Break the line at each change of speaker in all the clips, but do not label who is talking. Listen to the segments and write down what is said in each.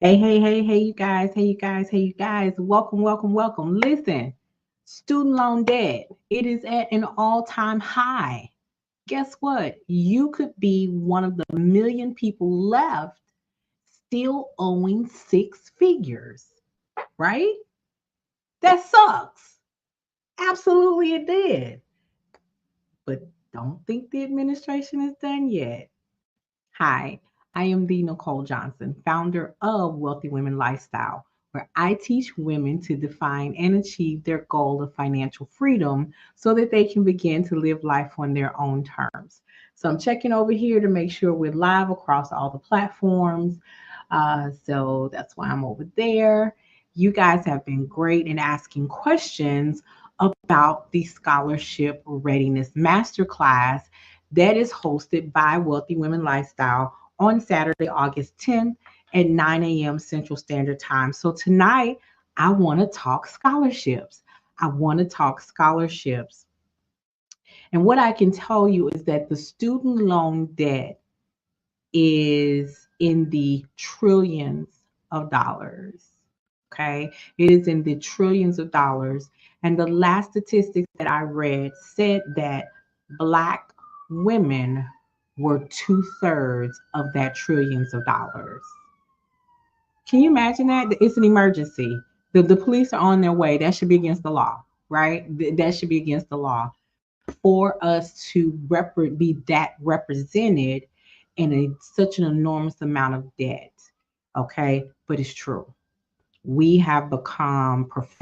Hey, you guys. Hey, you guys. Welcome. Listen, student loan debt, it is at an all-time high. Guess what? You could be one of the million people left still owing six figures, right? That sucks. Absolutely, it did. But don't think the administration is done yet. Hi, I am the Nicole Johnson, founder of Wealthy Women Lifestyle, where I teach women to define and achieve their goal of financial freedom so that they can begin to live life on their own terms. So I'm checking over here to make sure we're live across all the platforms. So that's why I'm over there. You guys have been great in asking questions about the Scholarship Readiness Masterclass that is hosted by Wealthy Women Lifestyle on Saturday, August 10th at 9 a.m. Central Standard Time. So tonight, I want to talk scholarships. I want to talk scholarships. And what I can tell you is that the student loan debt is in the trillions of dollars. Okay. It is in the trillions of dollars. And the last statistics that I read said that Black women were two-thirds of that trillions of dollars. Can you imagine that? It's an emergency. The police are on their way. That should be against the law, right? That should be against the law for us to be that represented in such an enormous amount of debt. Okay, but it's true. We have become professional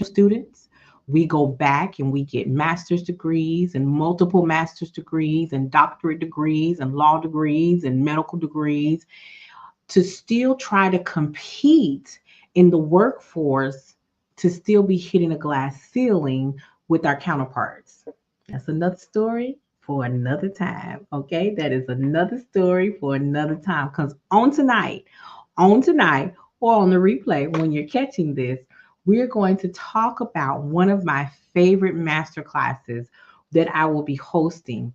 students. We go back and we get master's degrees and multiple master's degrees and doctorate degrees and law degrees and medical degrees to still try to compete in the workforce, to still be hitting a glass ceiling with our counterparts. That's another story for another time. Okay. That is another story for another time. Because on tonight, or on the replay when you're catching this, we're going to talk about one of my favorite master classes that I will be hosting.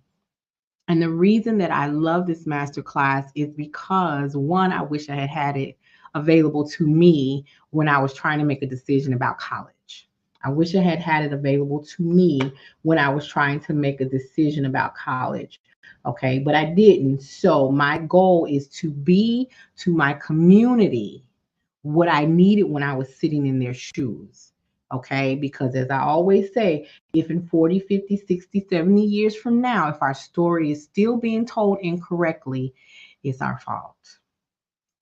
And the reason that I love this master class is because one, I wish I had had it available to me when I was trying to make a decision about college. I wish I had had it available to me when I was trying to make a decision about college. Okay, but I didn't. So my goal is to be to my community what I needed when I was sitting in their shoes. Okay, because as I always say, if in 40, 50, 60, 70 years from now, if our story is still being told incorrectly, it's our fault.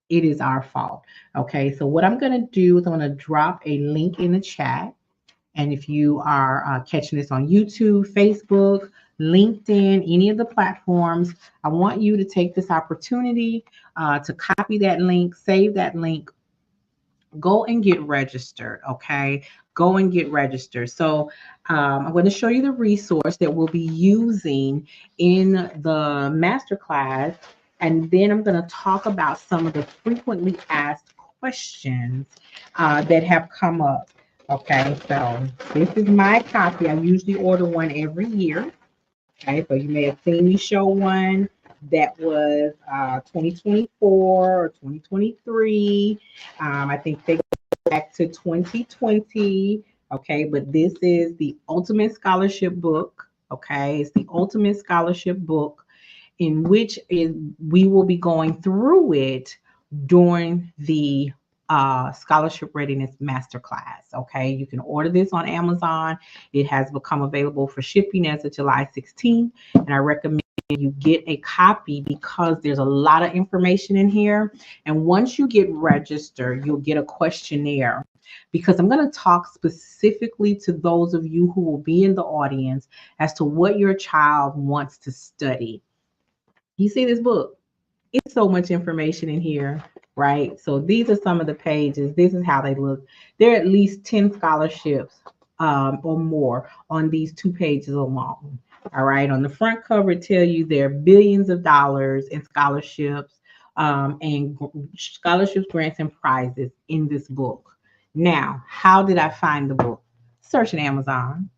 It is our fault. Okay, so what I'm going to do is I'm going to drop a link in the chat. And if you are catching this on YouTube, Facebook, LinkedIn, any of the platforms, I want you to take this opportunity to copy that link, save that link, go and get registered. Okay, go and get registered. So I'm going to show you the resource that we'll be using in the masterclass, and then I'm going to talk about some of the frequently asked questions that have come up. Okay, so this is my copy. I usually order one every year. Okay, so you may have seen me show one that was 2024 or 2023. I think they back to 2020. Okay, but this is the Ultimate Scholarship Book. Okay, it's the Ultimate Scholarship Book in which we will be going through it during the Scholarship Readiness Masterclass. Okay, you can order this on Amazon. It has become available for shipping as of July 16th, and I recommend you get a copy because there's a lot of information in here. And once you get registered, you'll get a questionnaire because I'm going to talk specifically to those of you who will be in the audience as to what your child wants to study. You see this book? It's so much information in here, right? So these are some of the pages. This is how they look. There are at least 10 scholarships or more on these two pages alone. All right. On the front cover, it tells you there are billions of dollars in scholarships and scholarships, grants, and prizes in this book. Now, how did I find the book? Searching Amazon,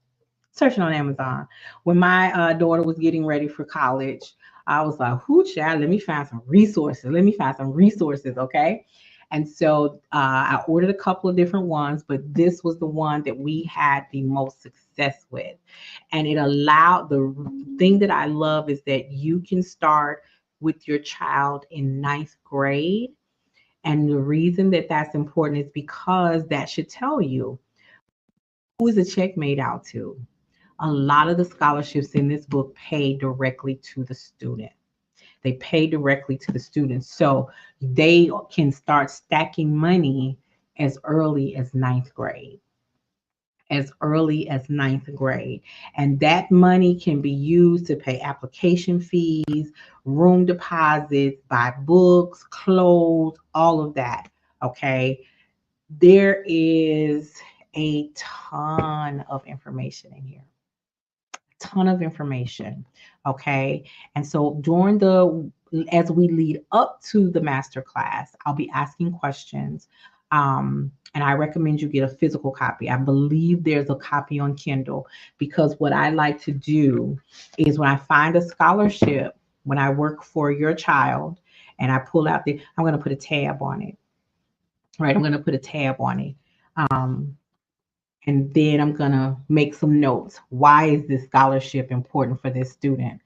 searching on Amazon. When my daughter was getting ready for college, I was like, "Whoo, child, let me find some resources. Let me find some resources." Okay. And so I ordered a couple of different ones, but this was the one that we had the most success with. And it allowed, the thing that I love is that you can start with your child in ninth grade. And the reason that that's important is because that should tell you who is the check made out to. A lot of the scholarships in this book pay directly to the student. They pay directly to the students. So they can start stacking money as early as ninth grade. As early as ninth grade. And that money can be used to pay application fees, room deposits, buy books, clothes, all of that. Okay. There is a ton of information in here. Ton of information. Okay. And so as we lead up to the master class, I'll be asking questions. And I recommend you get a physical copy. I believe there's a copy on Kindle, because what I like to do is when I find a scholarship, when I work for your child and I pull out I'm going to put a tab on it, right? I'm going to put a tab on it. Um, and then I'm going to make some notes. Why is this scholarship important for this student?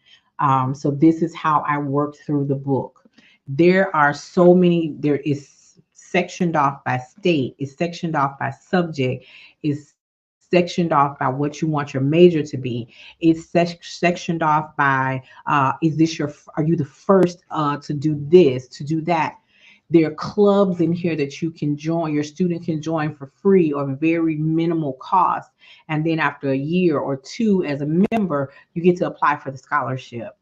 So this is how I worked through the book. There are so many, there is sectioned off by state, is sectioned off by subject, is sectioned off by what you want your major to be. It's sectioned off by, are you the first to do this, to do that? There are clubs in here that you can join, your student can join for free or very minimal cost. And then after a year or two as a member, you get to apply for the scholarship.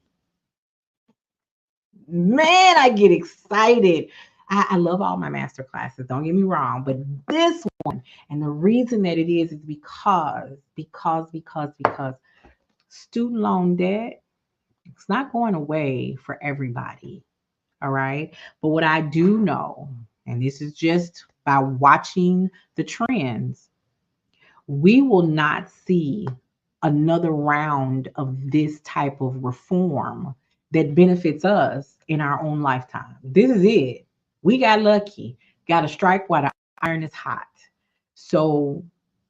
Man, I get excited. I love all my master classes, don't get me wrong, but this one, and the reason that it is because student loan debt, it's not going away for everybody. All right. But what I do know, and this is just by watching the trends, we will not see another round of this type of reform that benefits us in our own lifetime. This is it. We got lucky, got to strike while the iron is hot. So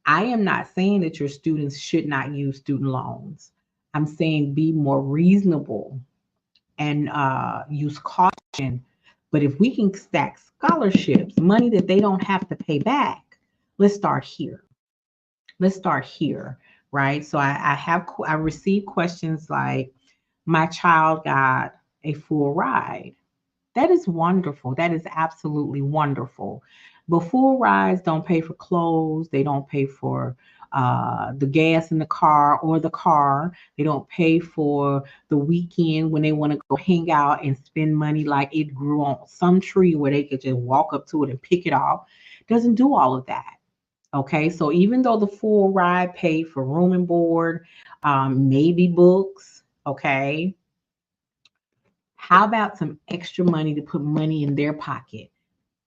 I am not saying that your students should not use student loans. I'm saying be more reasonable and use caution. But if we can stack scholarships, money that they don't have to pay back, let's start here. Let's start here, right? So I received questions like, my child got a full ride. That is wonderful. That is absolutely wonderful. But full rides don't pay for clothes. They don't pay for the gas in the car or the car. They don't pay for the weekend when they want to go hang out and spend money like it grew on some tree where they could just walk up to it and pick it off. Doesn't do all of that. Okay, so even though the full ride paid for room and board, maybe books, okay, how about some extra money to put money in their pocket?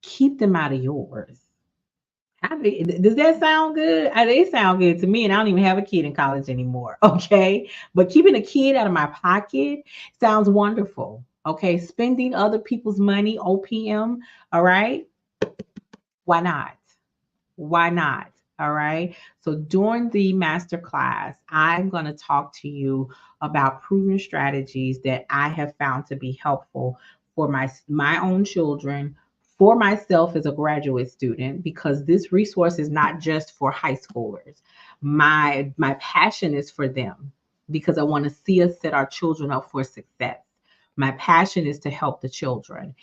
Keep them out of yours. Does that sound good? They sound good to me, and I don't even have a kid in college anymore. Okay, but keeping a kid out of my pocket sounds wonderful. Okay, spending other people's money, OPM. All right, why not? Why not? All right. So during the master class, I'm going to talk to you about proven strategies that I have found to be helpful for my own children, for myself as a graduate student, because this resource is not just for high schoolers. My passion is for them because I want to see us set our children up for success. My passion is to help the children.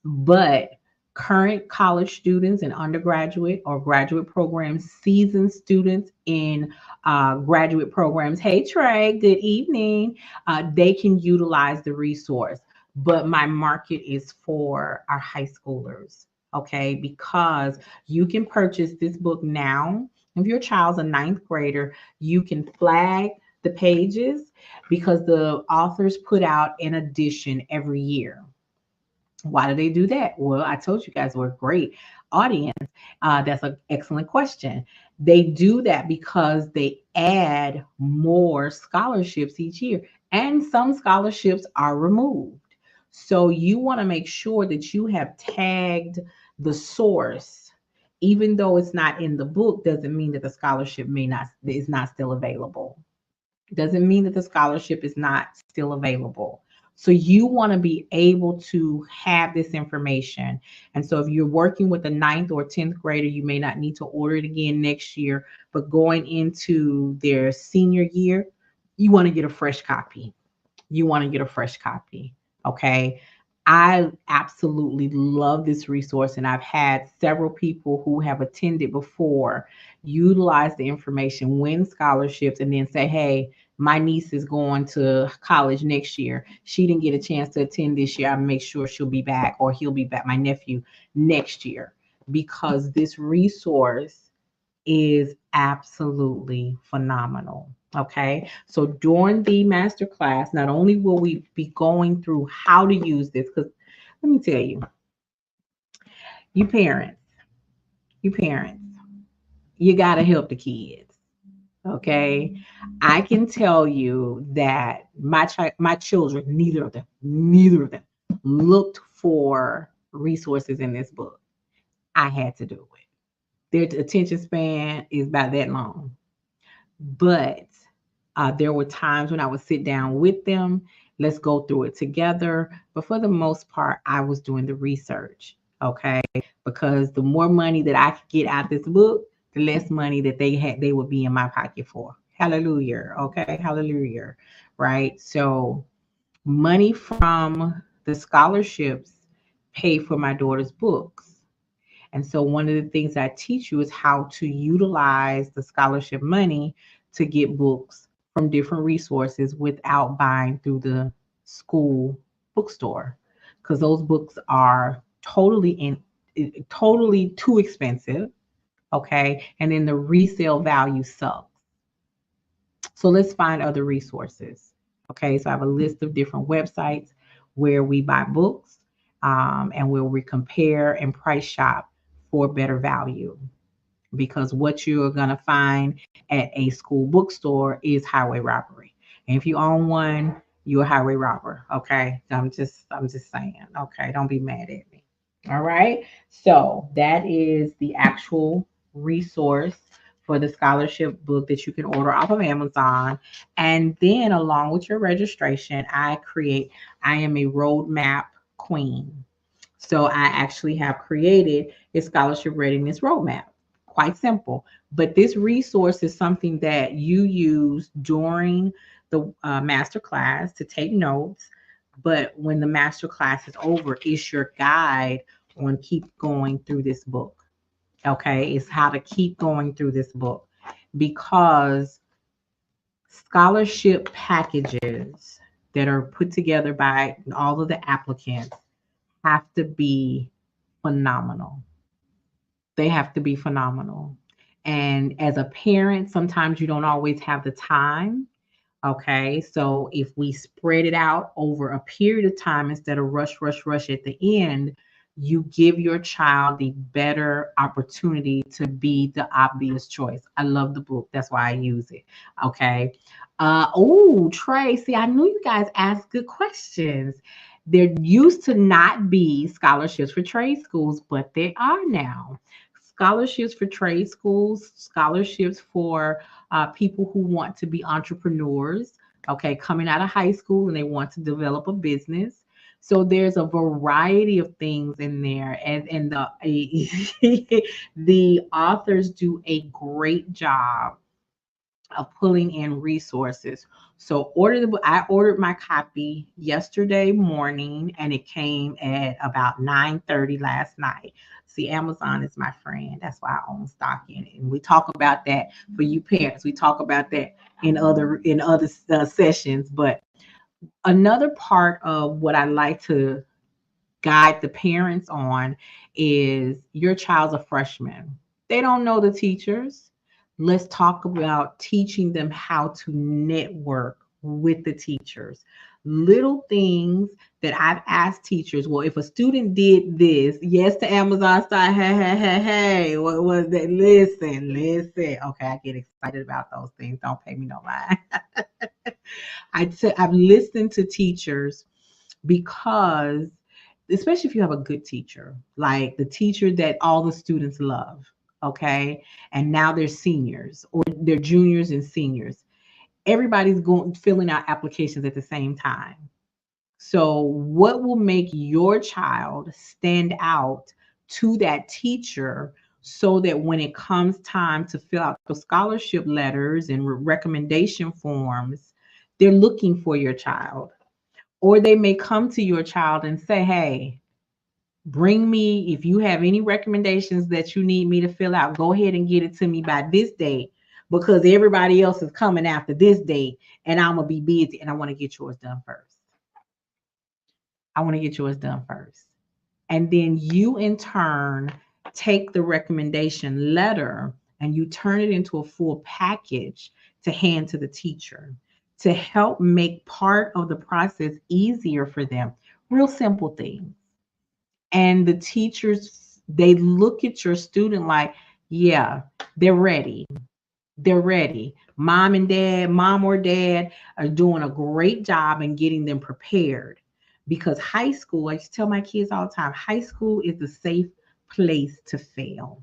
But current college students and undergraduate or graduate programs, seasoned students in graduate programs. Hey, Trey, good evening. They can utilize the resource, but my market is for our high schoolers, okay? Because you can purchase this book now. If your child's a ninth grader, you can flag the pages because the authors put out an edition every year. Why do they do that? Well, I told you guys we're a great audience. That's an excellent question. They do that because they add more scholarships each year, and some scholarships are removed. So you want to make sure that you have tagged the source. Even though it's not in the book, doesn't mean that the scholarship may not is not still available. Doesn't mean that the scholarship is not still available. So you want to be able to have this information. And so if you're working with a ninth or 10th grader, you may not need to order it again next year, but going into their senior year, you want to get a fresh copy. You want to get a fresh copy. Okay. I absolutely love this resource, and I've had several people who have attended before utilize the information, win scholarships, and then say, hey, my niece is going to college next year. She didn't get a chance to attend this year. I'll make sure she'll be back, or he'll be back, my nephew, next year, because this resource is absolutely phenomenal. Okay, so during the master class, not only will we be going through how to use this, because let me tell you, you parents, you parents, you got to help the kids. Okay, I can tell you that my children, neither of them looked for resources in this book. I had to do it. Their attention span is about that long. But there were times when I would sit down with them, let's go through it together. But for the most part, I was doing the research, okay? Because the more money that I could get out this book, the less money that they would be in my pocket for. Hallelujah, okay? Hallelujah, right? So money from the scholarships pay for my daughter's books. And so one of the things I teach you is how to utilize the scholarship money to get books from different resources without buying through the school bookstore, because those books are totally too expensive. Okay. And then the resale value sucks. So let's find other resources. Okay. So I have a list of different websites where we buy books, and where we compare and price shop for better value, because what you're going to find at a school bookstore is highway robbery. And if you own one, you're a highway robber. Okay. I'm just saying. Okay. Don't be mad at me. All right. So that is the actual resource for the scholarship book that you can order off of Amazon. And then along with your registration, I am a roadmap queen. So I actually have created a scholarship readiness roadmap. Quite simple. But this resource is something that you use during the master class to take notes. But when the master class is over, it's your guide on keep going through this book. Okay, it's how to keep going through this book, because scholarship packages that are put together by all of the applicants have to be phenomenal. They have to be phenomenal. And as a parent, sometimes you don't always have the time. Okay. So if we spread it out over a period of time instead of rush at the end, you give your child the better opportunity to be the obvious choice. I love the book. That's why I use it. Okay. Oh, Tracy, I knew you guys asked good questions. There used to not be scholarships for trade schools, but there are now. Scholarships for trade schools, scholarships for people who want to be entrepreneurs, okay, coming out of high school and they want to develop a business. So there's a variety of things in there, and the authors do a great job of pulling in resources. So I ordered my copy yesterday morning, and it came at about 9:30 last night. See, Amazon is my friend. That's why I own stock in it. And we talk about that for you parents. We talk about that in other sessions. But another part of what I like to guide the parents on is your child's a freshman. They don't know the teachers. Let's talk about teaching them how to network with the teachers. Little things that I've asked teachers. Well, if a student did this, yes to Amazon style. Hey, hey, hey, hey. What was that? Listen. Okay, I get excited about those things. Don't pay me no mind. I've listened to teachers because especially if you have a good teacher, like the teacher that all the students love, okay? And now they're seniors or they're juniors and seniors. Everybody's going filling out applications at the same time. So, what will make your child stand out to that teacher so that when it comes time to fill out those scholarship letters and recommendation forms, they're looking for your child? Or they may come to your child and say, hey, bring me, if you have any recommendations that you need me to fill out, go ahead and get it to me by this date because everybody else is coming after this date and I'm going to be busy and I want to get yours done first. I want to get yours done first. And then you, in turn, take the recommendation letter and you turn it into a full package to hand to the teacher to help make part of the process easier for them. Real simple things. And the teachers, they look at your student like, yeah, they're ready. They're ready. Mom or dad are doing a great job in getting them prepared because high school, I used to tell my kids all the time, high school is a safe place to fail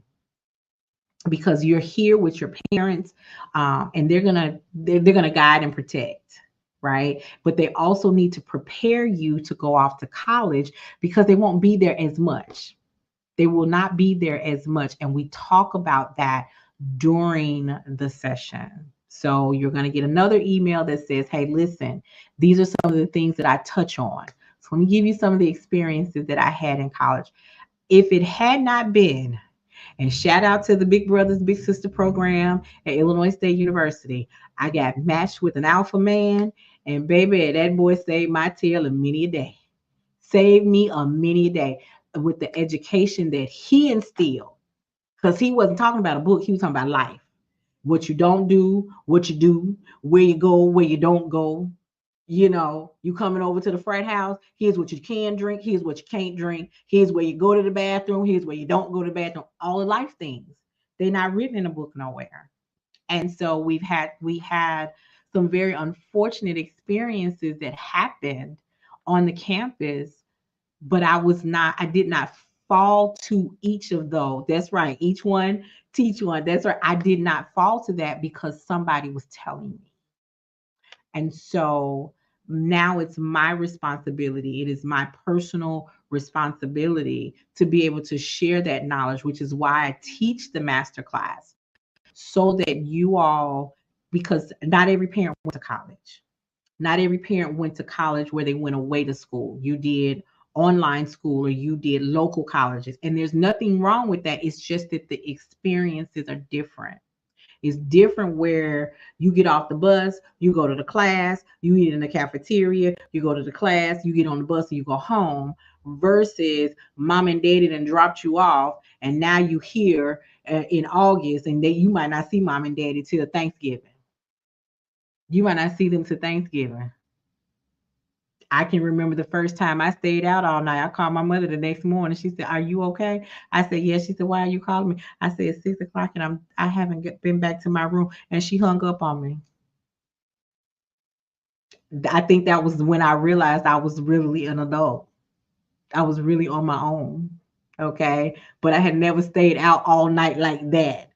because you're here with your parents, and they're gonna guide and protect, right? But they also need to prepare you to go off to college because they won't be there as much. They will not be there as much. And we talk about that during the session. So you're going to get another email that says, hey, listen, these are some of the things that I touch on. So let me give you some of the experiences that I had in college. If it had not been, and shout out to the Big Brothers Big Sister program at Illinois State University, I got matched with an alpha man, and baby, that boy saved my tail a many a day. Saved me a many a day with the education that he instilled. Because he wasn't talking about a book, he was talking about life. What you don't do, what you do, where you go, where you don't go. You know, you coming over to the frat house, here's what you can drink, here's what you can't drink, here's where you go to the bathroom, here's where you don't go to the bathroom, all the life things. They're not written in a book nowhere. And so we had some very unfortunate experiences that happened on the campus, but I did not fall to each of those. That's right. Each one teach one. That's right. I did not fall to that because somebody was telling me. And so now it's my responsibility. It is my personal responsibility to be able to share that knowledge, which is why I teach the master class so that you all, because not every parent went to college. Not every parent went to college where they went away to school. You did online school or you did local colleges. And there's nothing wrong with that. It's just that the experiences are different. It's different where you get off the bus, you go to the class, you eat in the cafeteria, you go to the class, you get on the bus and you go home versus mom and daddy done dropped you off and now you here in August and you might not see mom and daddy till Thanksgiving. You might not see them till Thanksgiving. I can remember the first time I stayed out all night. I called my mother the next morning. She said, "Are you okay?" I said, "Yes." She said, "Why are you calling me?" I said, "It's 6 o'clock and I haven't been back to my room." And she hung up on me. I think that was when I realized I was really an adult. I was really on my own. Okay. But I had never stayed out all night like that.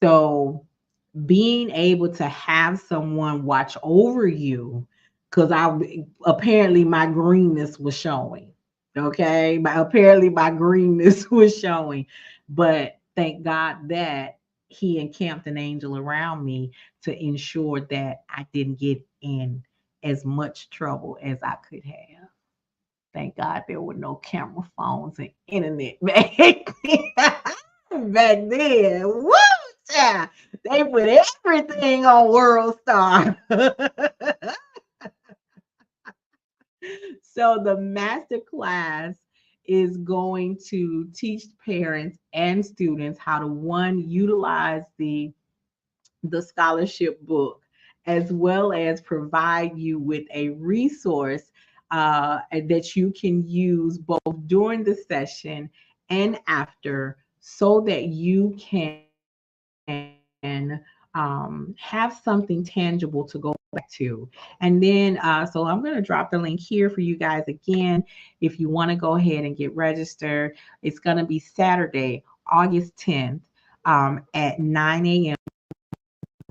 So being able to have someone watch over you, because I apparently my greenness was showing. Okay, apparently my greenness was showing, but thank God that He encamped an angel around me to ensure that I didn't get in as much trouble as I could have. Thank God there were no camera phones and internet back back then. Woo! Child. They put everything on World Star. So the master class is going to teach parents and students how to one utilize the scholarship book as well as provide you with a resource that you can use both during the session and after so that you can have something tangible to go back too. And then, so I'm going to drop the link here for you guys again. If you want to go ahead and get registered, it's going to be Saturday, August 10th at 9 a.m.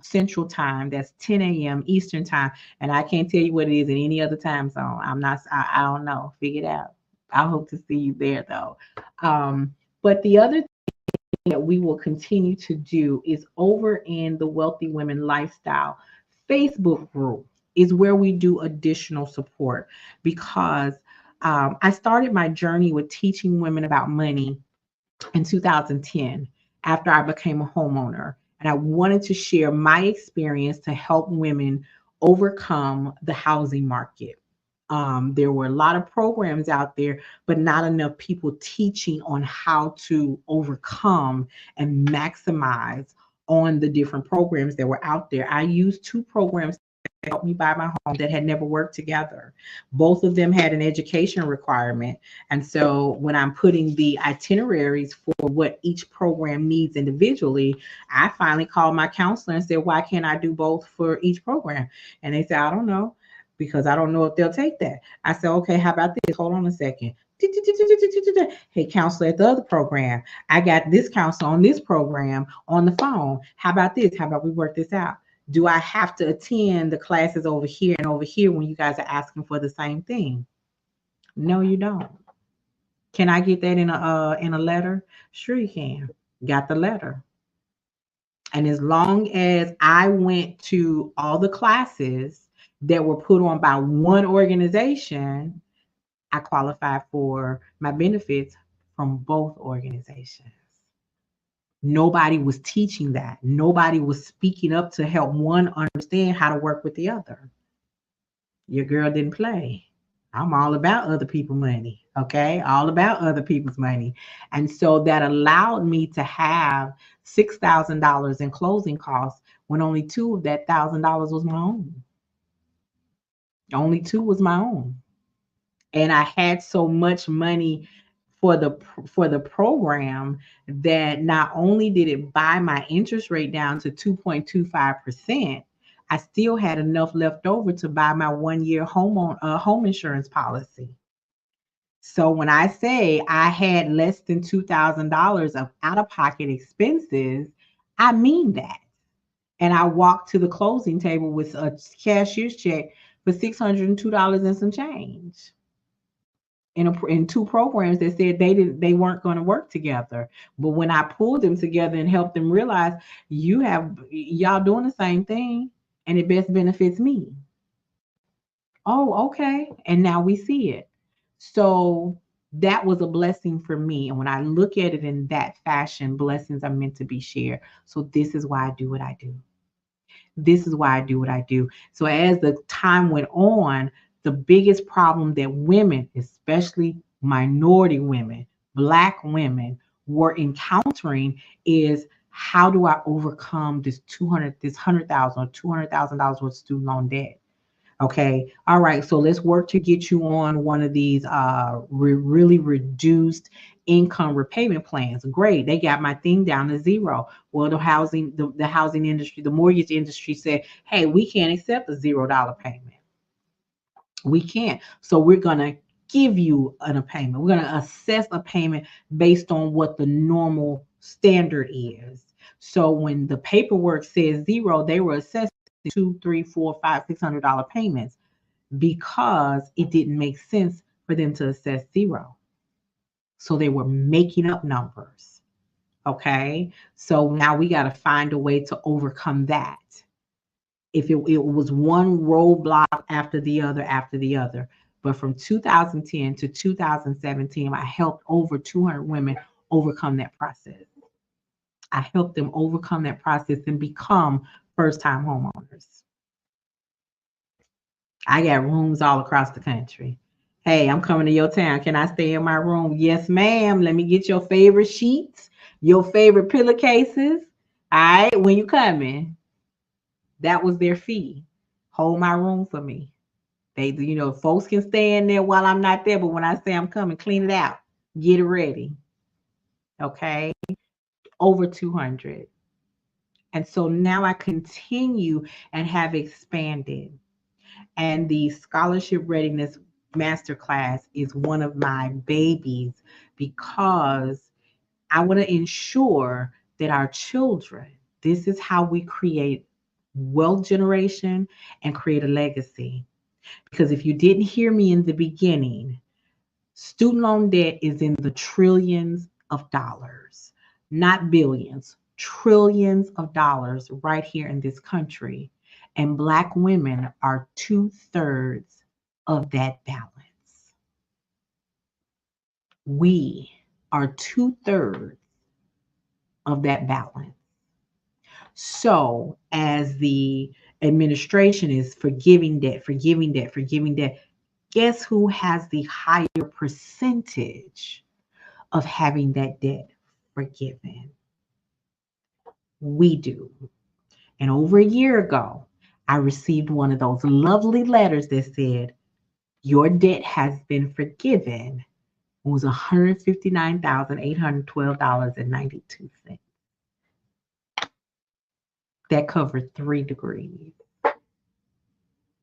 Central Time. That's 10 a.m. Eastern Time. And I can't tell you what it is in any other time zone. I don't know. Figure it out. I hope to see you there though. But the other that we will continue to do is over in the Wealthy Women Lifestyle Facebook group is where we do additional support because I started my journey with teaching women about money in 2010 after I became a homeowner. And I wanted to share my experience to help women overcome the housing market. There were a lot of programs out there, but not enough people teaching on how to overcome and maximize on the different programs that were out there. I used two programs to help me buy my home that had never worked together. Both of them had an education requirement. And so when I'm putting the itineraries for what each program needs individually, I finally called my counselor and said, why can't I do both for each program? And they said, I don't know, because I don't know if they'll take that. I said, okay, how about this? Hold on a second. Hey, counselor at the other program, I got this counselor on this program on the phone. How about this? How about we work this out? Do I have to attend the classes over here and over here when you guys are asking for the same thing? No, you don't. Can I get that in a letter? Sure you can. Got the letter. And as long as I went to all the classes that were put on by one organization, I qualified for my benefits from both organizations. Nobody was teaching that. Nobody was speaking up to help one understand how to work with the other. Your girl didn't play. I'm all about other people's money, okay? All about other people's money. And so that allowed me to have $6,000 in closing costs when only two of that $1,000 was my own. Only two was my own. And I had so much money for the program that not only did it buy my interest rate down to 2.25%, I still had enough left over to buy my 1-year home insurance policy. So when I say I had less than $2,000 of out-of-pocket expenses, I mean that. And I walked to the closing table with a cashier's check for $602 and some change in two programs that said they weren't going to work together. But when I pulled them together and helped them realize y'all doing the same thing and it best benefits me. Oh, okay. And now we see it. So that was a blessing for me. And when I look at it in that fashion, blessings are meant to be shared. So this is why I do what I do. This is why I do what I do. So as the time went on, the biggest problem that women, especially minority women, Black women, were encountering is how do I overcome this $100,000 or $200,000 worth of student loan debt? Okay. All right. So let's work to get you on one of these really reduced income repayment plans. Great. They got my thing down to zero. Well, the housing industry, the mortgage industry said, hey, we can't accept a $0 payment. We can't. So we're going to give you a payment. We're going to assess a payment based on what the normal standard is. So when the paperwork says zero, they were assessing $200, $300, $400, $500, $600 payments because it didn't make sense for them to assess zero. So they were making up numbers. Okay. So now we got to find a way to overcome that. If it was one roadblock after the other. But from 2010 to 2017, I helped over 200 women overcome that process. I helped them overcome that process and become first-time homeowners. I got rooms all across the country. Hey, I'm coming to your town. Can I stay in my room? Yes, ma'am. Let me get your favorite sheets, your favorite pillowcases. All right, when you coming? That was their fee. Hold my room for me. They, folks can stay in there while I'm not there, but when I say I'm coming, clean it out. Get it ready. Okay? Over 200. And so now I continue and have expanded. And the Scholarship Readiness Masterclass is one of my babies because I want to ensure that our children, this is how we create wealth generation and create a legacy. Because if you didn't hear me in the beginning, student loan debt is in the trillions of dollars, not billions, trillions of dollars right here in this country. And Black women are 2/3 of that balance. We are 2/3 of that balance. So, as the administration is forgiving debt, forgiving debt, forgiving debt, guess who has the higher percentage of having that debt forgiven? We do. And over a year ago, I received one of those lovely letters that said, your debt has been forgiven. It was $159,812.92. That covered 3 degrees.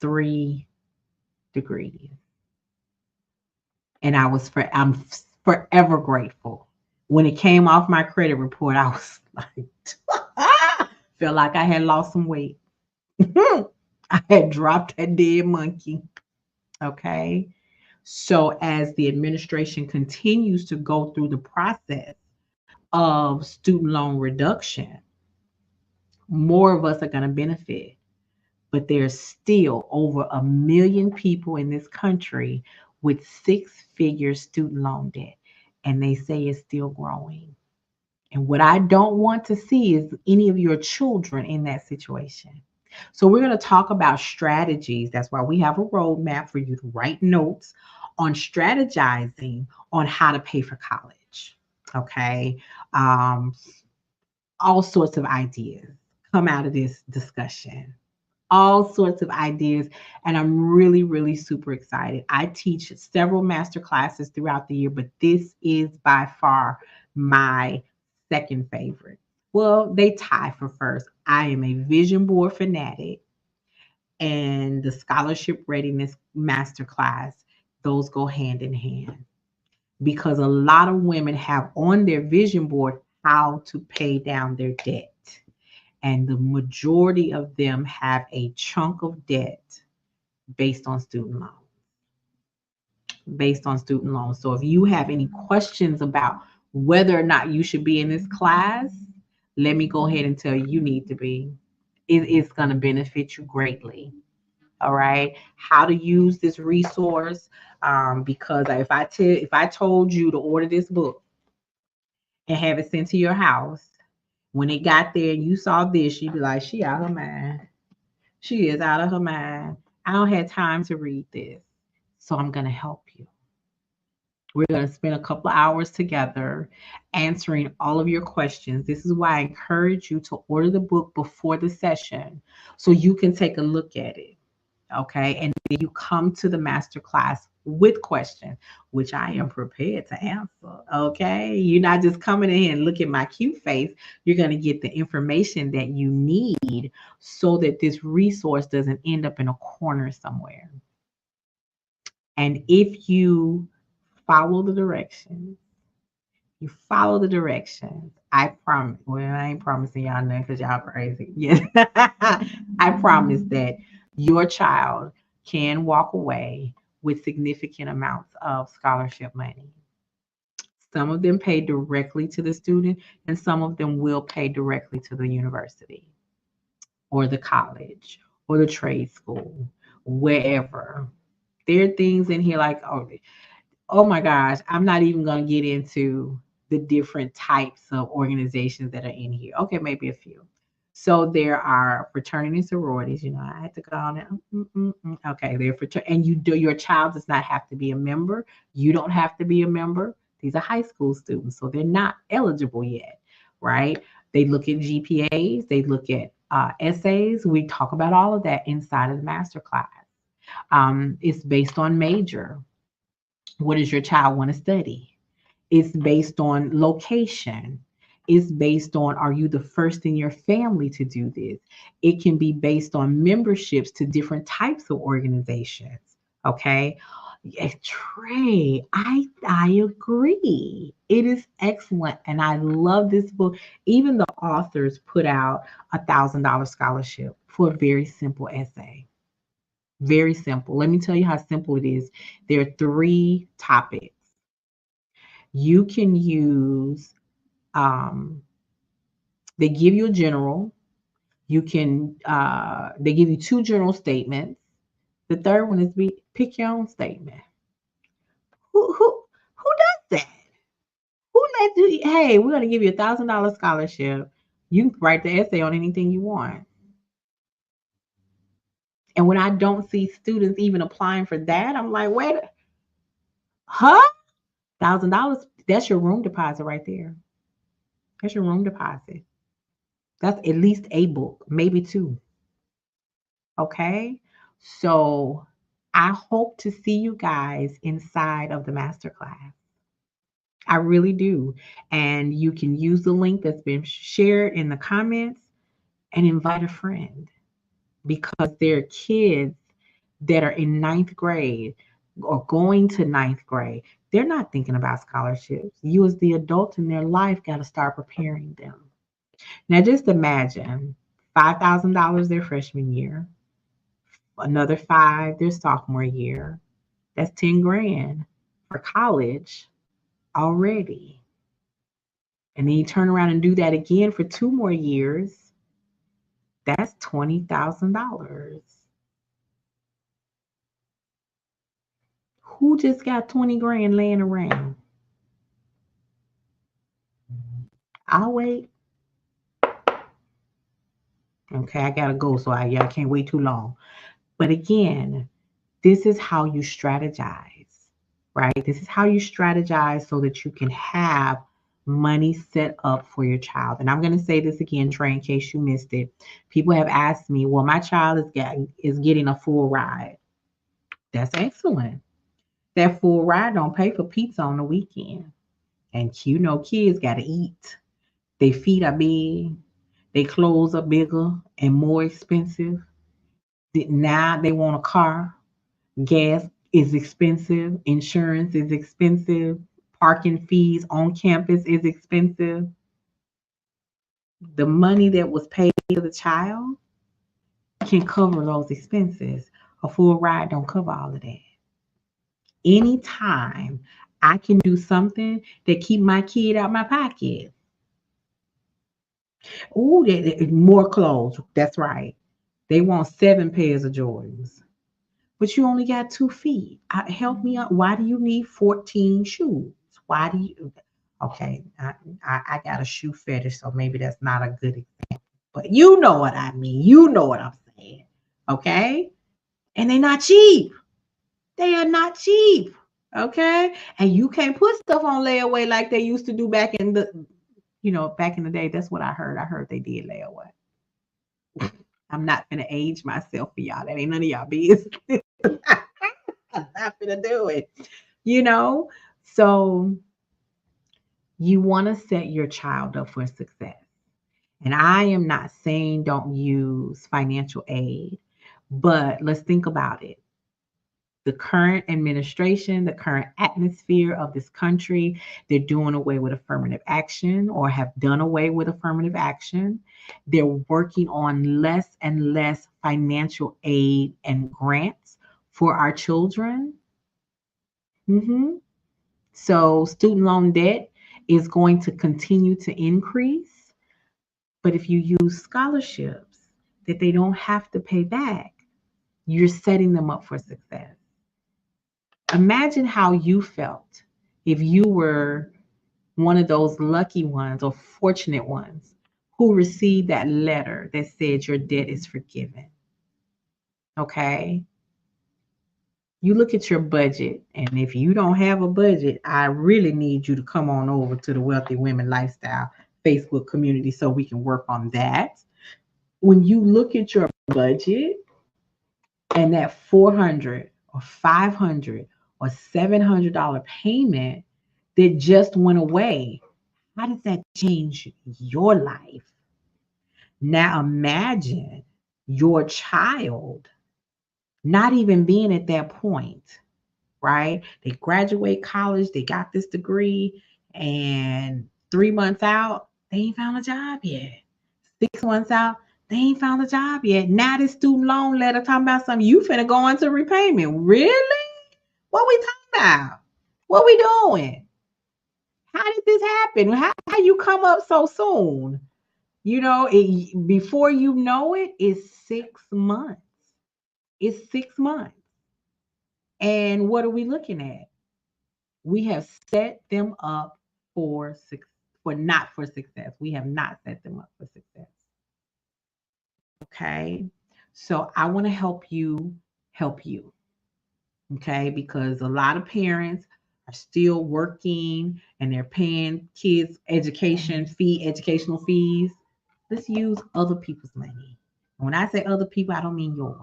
3 degrees. And I'm forever grateful. When it came off my credit report, I was like, felt like I had lost some weight. I had dropped that dead monkey. Okay. So as the administration continues to go through the process of student loan reduction, more of us are going to benefit. But there's still over 1 million people in this country with 6-figure student loan debt. And they say it's still growing. And what I don't want to see is any of your children in that situation. So we're going to talk about strategies. That's why we have a roadmap for you to write notes on strategizing on how to pay for college. Okay. All sorts of ideas come out of this discussion. All sorts of ideas. And I'm really, really super excited. I teach several master classes throughout the year, but this is by far my second favorite. Well, they tie for first. I am a vision board fanatic, and the scholarship readiness masterclass, those go hand in hand because a lot of women have on their vision board how to pay down their debt. And the majority of them have a chunk of debt based on student loans. Based on student loans. So if you have any questions about whether or not you should be in this class, let me go ahead and tell you, you need to be. It's going to benefit you greatly. All right. How to use this resource. Because if I told you to order this book and have it sent to your house, when it got there and you saw this, you'd be like, she out of her mind. She is out of her mind. I don't have time to read this. So I'm going to help you. We're going to spend a couple of hours together answering all of your questions. This is why I encourage you to order the book before the session so you can take a look at it. Okay. And then you come to the masterclass with questions, which I am prepared to answer. Okay. You're not just coming in and look at my cute face. You're going to get the information that you need so that this resource doesn't end up in a corner somewhere. And if you follow the directions, I promise. Well, I ain't promising y'all nothing because y'all crazy. Yes. I promise that your child can walk away with significant amounts of scholarship money. Some of them pay directly to the student, and some of them will pay directly to the university or the college or the trade school, wherever. There are things in here like, oh my gosh, I'm not even going to get into the different types of organizations that are in here. Okay, maybe a few. So there are fraternity and sororities. I had to go on it. Okay, they're and your child does not have to be a member. You don't have to be a member. These are high school students, so they're not eligible yet, right? They look at GPAs. They look at essays. We talk about all of that inside of the master class. It's based on major. What does your child want to study? It's based on location. It's based on, are you the first in your family to do this? It can be based on memberships to different types of organizations. Okay. Yes, Trey, I agree. It is excellent. And I love this book. Even the authors put out $1,000 scholarship for a very simple essay. Very simple. Let me tell you how simple it is. There are three topics. You can use, they give you a general. You can, they give you two general statements. The third one is pick your own statement. Who does that? Who lets you? Hey, we're gonna give you $1,000 scholarship. You can write the essay on anything you want. And when I don't see students even applying for that, I'm like, wait, huh? $1,000. That's your room deposit right there. That's your room deposit. That's at least a book, maybe two. Okay. So I hope to see you guys inside of the masterclass. I really do. And you can use the link that's been shared in the comments and invite a friend, because there are kids that are in ninth grade or going to ninth grade. They're not thinking about scholarships. You, as the adult in their life, got to start preparing them. Now, just imagine $5,000 their freshman year, another five their sophomore year. That's 10 grand for college already. And then you turn around and do that again for 2 more years. That's $20,000. Who just got 20 grand laying around? I'll wait. Okay, I gotta go, so I can't wait too long. But again, this is how you strategize, right? This is how you strategize so that you can have money set up for your child. And I'm going to say this again, Trey, in case you missed it. People have asked me, well, my child is getting a full ride. That's excellent. That full ride don't pay for pizza on the weekend. And you know, kids got to eat. Their feet are big. Their clothes are bigger and more expensive. Now they want a car. Gas is expensive. Insurance is expensive. Parking fees on campus is expensive. The money that was paid to the child can cover those expenses. A full ride don't cover all of that. Anytime I can do something that keep my kid out my pocket. Oh, more clothes. That's right. They want 7 pairs of Jordans, but you only got 2 feet. Help me out. Why do you need 14 shoes? Why do you? Okay, I got a shoe fetish, so maybe that's not a good example. But you know what I mean. You know what I'm saying. Okay? And they're not cheap. They are not cheap. Okay? And you can't put stuff on layaway like they used to do back in the day. That's what I heard. I heard they did layaway. I'm not gonna age myself for y'all. That ain't none of y'all business. I'm not gonna do it. You know? So you want to set your child up for success. And I am not saying don't use financial aid, but let's think about it. The current administration, the current atmosphere of this country, they're doing away with affirmative action or have done away with affirmative action. They're working on less and less financial aid and grants for our children. Mhm. So student loan debt is going to continue to increase. But if you use scholarships that they don't have to pay back, you're setting them up for success. Imagine how you felt if you were one of those lucky ones or fortunate ones who received that letter that said your debt is forgiven. Okay? You look at your budget, and if you don't have a budget, I really need you to come on over to the Wealthy Women Lifestyle Facebook community so we can work on that. When you look at your budget and that 400 or 500 or $700 payment that just went away, How does that change your life? Now imagine your child not even being at that point, right? They graduate college, they got this degree, and 3 months out, they ain't found a job yet. 6 months out, they ain't found a job yet. Now this student loan letter talking about something you finna go into repayment. Really? What we talking about? What we doing? How did this happen? How you come up so soon? Before you know it, it's 6 months. It's 6 months. And what are we looking at? We have set them up for not for success. We have not set them up for success. Okay. So I want to help you. Okay. Because a lot of parents are still working and they're paying kids educational fees. Let's use other people's money. When I say other people, I don't mean yours.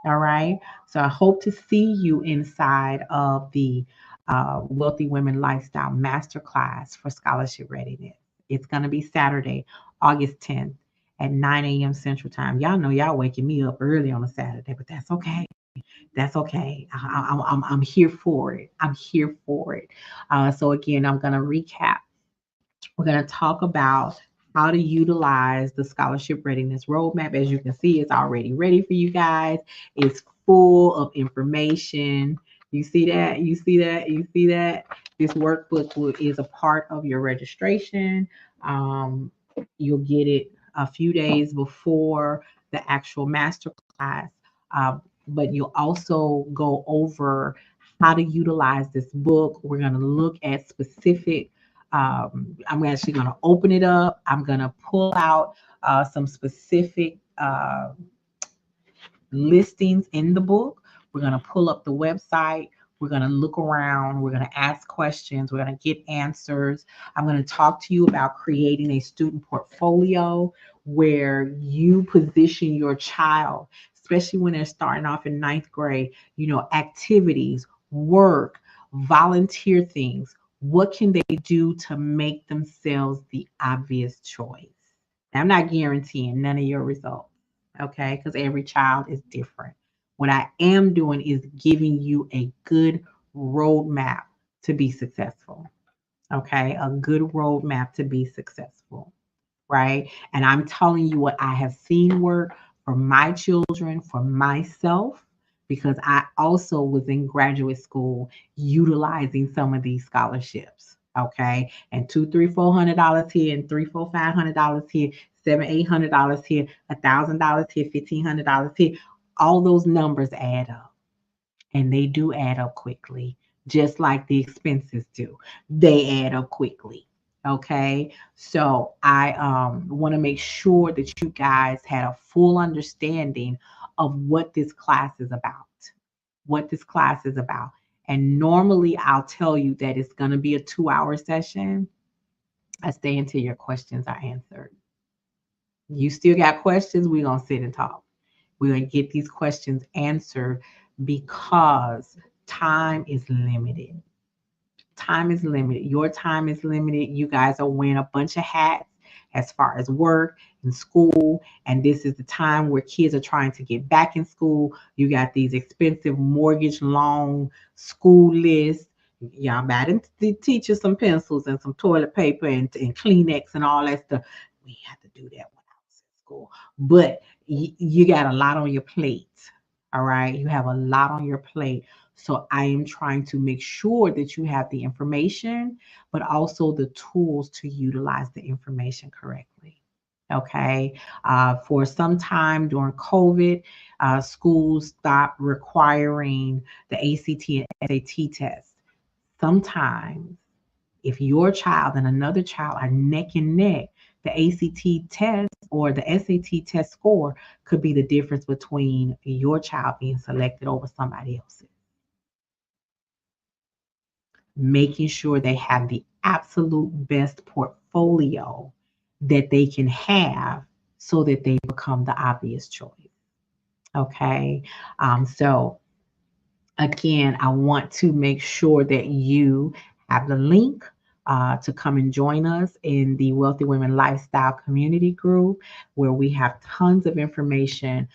All right. So I hope to see you inside of the Wealthy Women Lifestyle Masterclass for Scholarship Readiness. It's going to be Saturday, August 10th at 9 a.m. Central Time. Y'all know y'all waking me up early on a Saturday, but that's okay. That's okay. I'm here for it. I'm here for it. So again, I'm going to recap. We're going to talk about how to utilize the scholarship readiness roadmap. As you can see, it's already ready for you guys. It's full of information. You see that? You see that? You see that? This workbook is a part of your registration. Um, you'll get it a few days before the actual master class. But you'll also go over how to utilize this book. We're going to look at specific I'm actually going to open it up. I'm going to pull out some specific listings in the book. We're going to pull up the website. We're going to look around. We're going to ask questions. We're going to get answers. I'm going to talk to you about creating a student portfolio where you position your child, especially when they're starting off in ninth grade, activities, work, volunteer things. What can they do to make themselves the obvious choice? I'm not guaranteeing none of your results, okay? Because every child is different. What I am doing is giving you a good roadmap to be successful, okay? A good roadmap to be successful, right? And I'm telling you what I have seen work for my children, for myself, because I also was in graduate school utilizing some of these scholarships. Okay. And two, three, $400 here, and three, four, $500 here, $700, $800 here, $1,000 here, $1,500 here. All those numbers add up, and they do add up quickly, just like the expenses do. They add up quickly. Okay. So I want to make sure that you guys had a full understanding of what this class is about. What this class is about. And normally I'll tell you that it's going to be a 2-hour session. I stay until your questions are answered. You still got questions? We're going to sit and talk. We're going to get these questions answered because time is limited. Time is limited. Your time is limited. You guys are wearing a bunch of hats as far as work and school. And this is the time where kids are trying to get back in school. You got these expensive mortgage loan school lists. Y'all better teach you some pencils and some toilet paper and Kleenex and all that stuff. We have to do that when I was in school. But you got a lot on your plate. All right. You have a lot on your plate. So I am trying to make sure that you have the information, but also the tools to utilize the information correctly. Okay. For some time during COVID, schools stopped requiring the ACT and SAT test. Sometimes, if your child and another child are neck and neck, the ACT test or the SAT test score could be the difference between your child being selected over somebody else's. Making sure they have the absolute best portfolio that they can have so that they become the obvious choice. Okay. So again, I want to make sure that you have the link to come and join us in the Wealthy Women Lifestyle Community Group, where we have tons of information.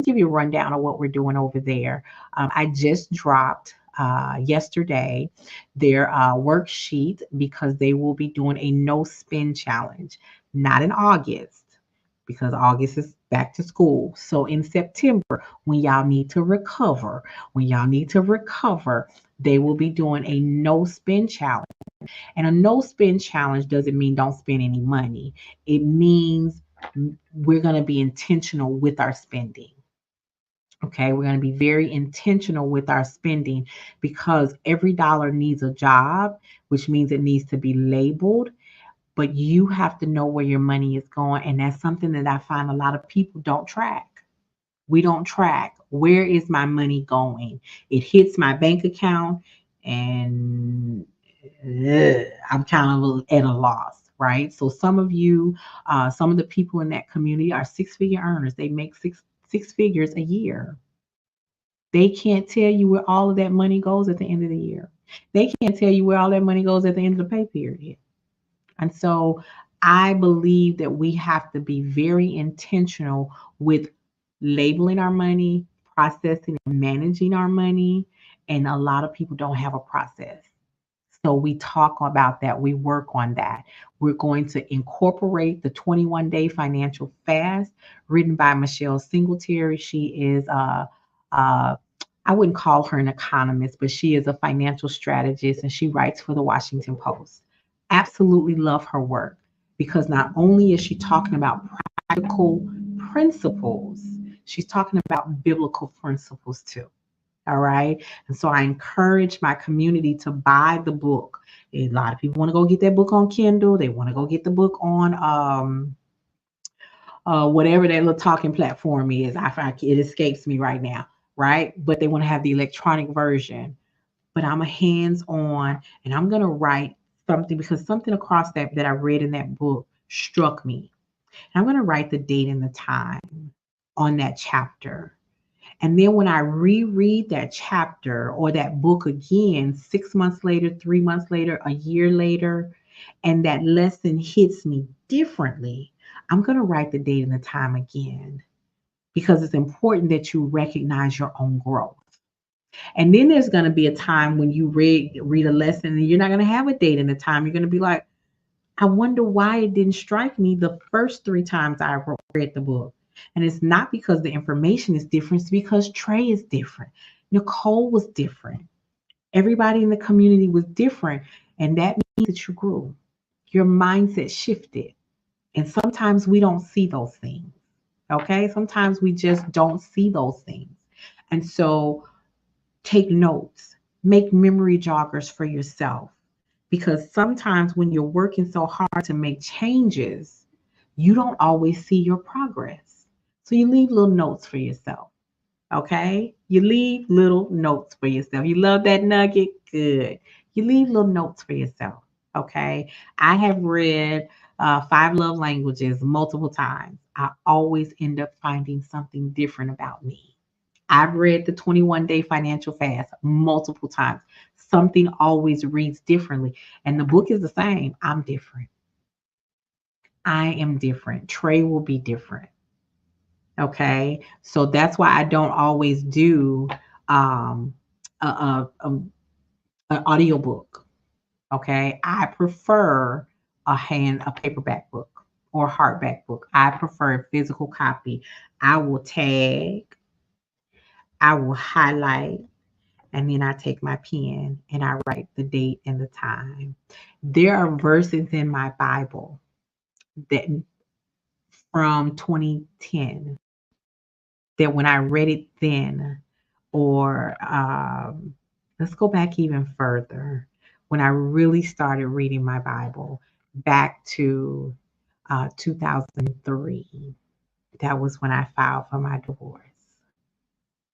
Give you a rundown of what we're doing over there. I just dropped yesterday their worksheet because they will be doing a no spend challenge, not in August because August is back to school. So in September, when y'all need to recover, they will be doing a no spend challenge. And a no spend challenge doesn't mean don't spend any money. It means we're going to be intentional with our spending. Okay, we're going to be very intentional with our spending because every dollar needs a job, which means it needs to be labeled. But you have to know where your money is going. And that's something that I find a lot of people don't track. We don't track where is my money going. It hits my bank account and I'm kind of at a loss, right? So some of you, some of the people in that community are six-figure earners. They make six figures a year. They can't tell you where all of that money goes at the end of the year. They can't tell you where all that money goes at the end of the pay period. And so I believe that we have to be very intentional with labeling our money, processing and managing our money. And a lot of people don't have a process. So we talk about that. We work on that. We're going to incorporate the 21-day financial fast written by Michelle Singletary. She is I wouldn't call her an economist, but she is a financial strategist and she writes for the Washington Post. Absolutely love her work because not only is she talking about practical principles, she's talking about biblical principles too. All right. And so I encourage my community to buy the book. A lot of people want to go get that book on Kindle. They want to go get the book on whatever that little talking platform is. It escapes me right now. Right. But they want to have the electronic version. But I'm a hands-on and I'm going to write something because something across that I read in that book struck me. And I'm going to write the date and the time on that chapter. And then when I reread that chapter or that book again, 6 months later, 3 months later, a year later, and that lesson hits me differently, I'm going to write the date and the time again because it's important that you recognize your own growth. And then there's going to be a time when you read a lesson and you're not going to have a date and a time. You're going to be like, I wonder why it didn't strike me the first 3 times I read the book. And it's not because the information is different, it's because Trey is different. Nicole was different. Everybody in the community was different. And that means that you grew. Your mindset shifted. And sometimes we don't see those things. Okay. Sometimes we just don't see those things. And so take notes, make memory joggers for yourself. Because sometimes when you're working so hard to make changes, you don't always see your progress. So you leave little notes for yourself. Okay? You leave little notes for yourself. You love that nugget? Good. You leave little notes for yourself. Okay? I have read Five Love Languages multiple times. I always end up finding something different about me. I've read the 21-day financial fast multiple times. Something always reads differently. And the book is the same. I'm different. I am different. Trey will be different. Okay. So that's why I don't always do um, an audiobook. Okay. I prefer a paperback book or hardback book. I prefer a physical copy. I will tag, I will highlight, and then I take my pen and I write the date and the time. There are verses in my Bible that from 2010 that when I read it then, or let's go back even further, when I really started reading my Bible back to 2003, that was when I filed for my divorce.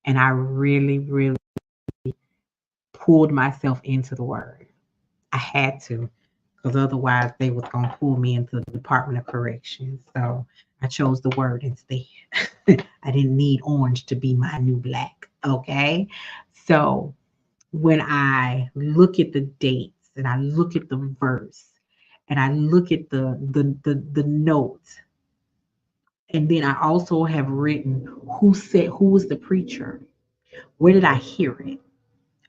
And I really, really pulled myself into the word. I had to, because otherwise they was gonna pull me into the Department of Corrections. So I chose the word instead. I didn't need orange to be my new black. Okay. So when I look at the dates and I look at the verse and I look at the notes. And then I also have written who was the preacher? Where did I hear it?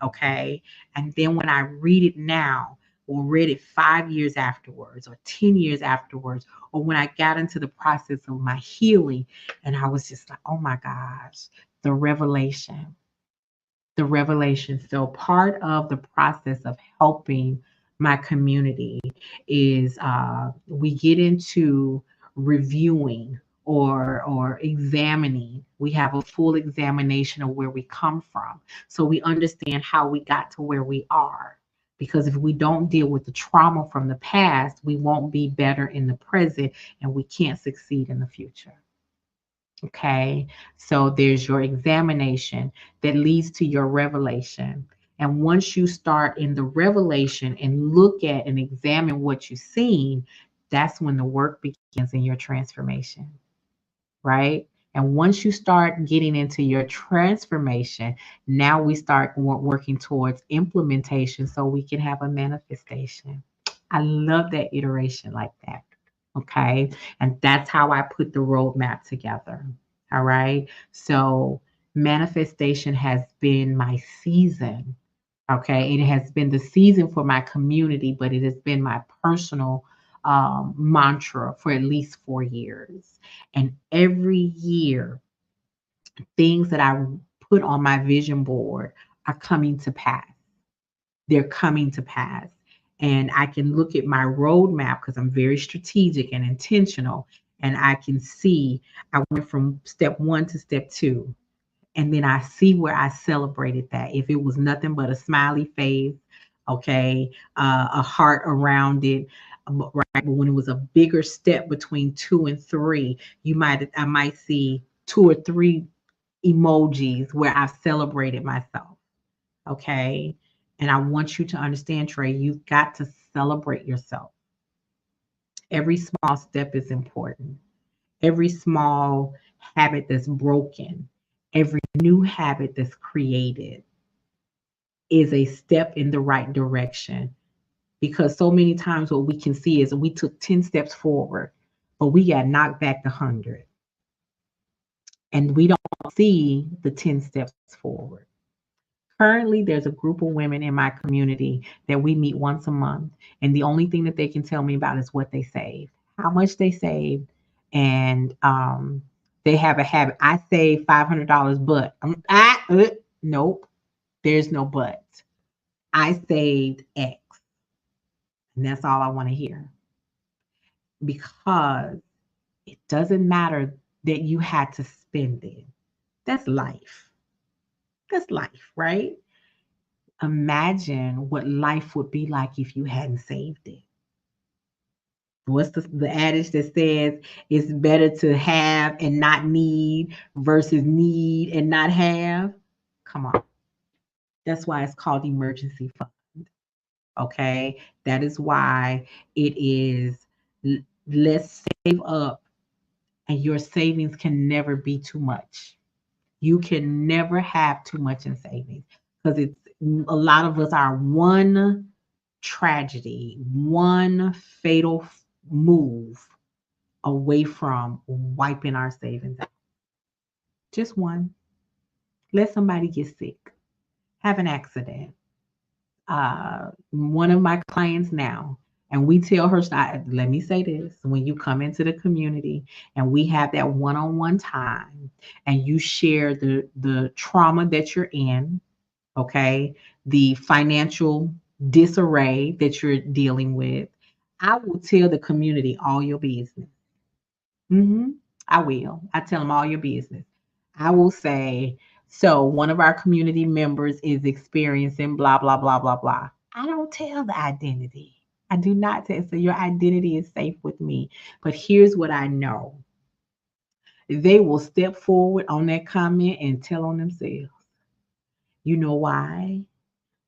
Okay. And then when I read it now, or read it 5 years afterwards, or 10 years afterwards, or when I got into the process of my healing, and I was just like, oh my gosh, the revelation, the revelation. So part of the process of helping my community is we get into reviewing or examining. We have a full examination of where we come from, so we understand how we got to where we are. Because if we don't deal with the trauma from the past, we won't be better in the present, and we can't succeed in the future. Okay, so there's your examination that leads to your revelation. And once you start in the revelation and look at and examine what you've seen, that's when the work begins in your transformation, right? And once you start getting into your transformation, now we start working towards implementation so we can have a manifestation. I love that iteration like that. Okay. And that's how I put the roadmap together. All right. So manifestation has been my season. Okay. It has been the season for my community, but it has been my personal mantra for at least 4 years. And every year, things that I put on my vision board are coming to pass. They're coming to pass. And I can look at my roadmap because I'm very strategic and intentional. And I can see I went from step one to step two. And then I see where I celebrated that. If it was nothing but a smiley face, okay, a heart around it, right? But when it was a bigger step between 2 and 3, I might see 2 or 3 emojis where I've celebrated myself. Okay. And I want you to understand, Trey, you've got to celebrate yourself. Every small step is important. Every small habit that's broken, every new habit that's created is a step in the right direction. Because so many times what we can see is we took 10 steps forward, but we got knocked back to 100. And we don't see the 10 steps forward. Currently, there's a group of women in my community that we meet once a month, and the only thing that they can tell me about is what they saved, how much they saved, and they have a habit. I saved $500, but nope, there's no but. I saved X, and that's all I want to hear, because it doesn't matter that you had to spend it. That's life. That's life, right? Imagine what life would be like if you hadn't saved it. What's the adage that says it's better to have and not need versus need and not have? Come on. That's why it's called emergency fund. Okay. That is why it is let's save up, and your savings can never be too much. You can never have too much in savings, because it's a lot of us are one tragedy, one fatal move away from wiping our savings out. Just one. Let somebody get sick, have an accident. One of my clients now, and we tell her, let me say this, when you come into the community and we have that one-on-one time and you share the trauma that you're in, okay, the financial disarray that you're dealing with, I will tell the community all your business. I will. I tell them all your business. I will say, so one of our community members is experiencing blah, blah, blah, blah, blah. I don't tell the identity. I do not tell. So your identity is safe with me. But here's what I know. They will step forward on that comment and tell on themselves. You know why?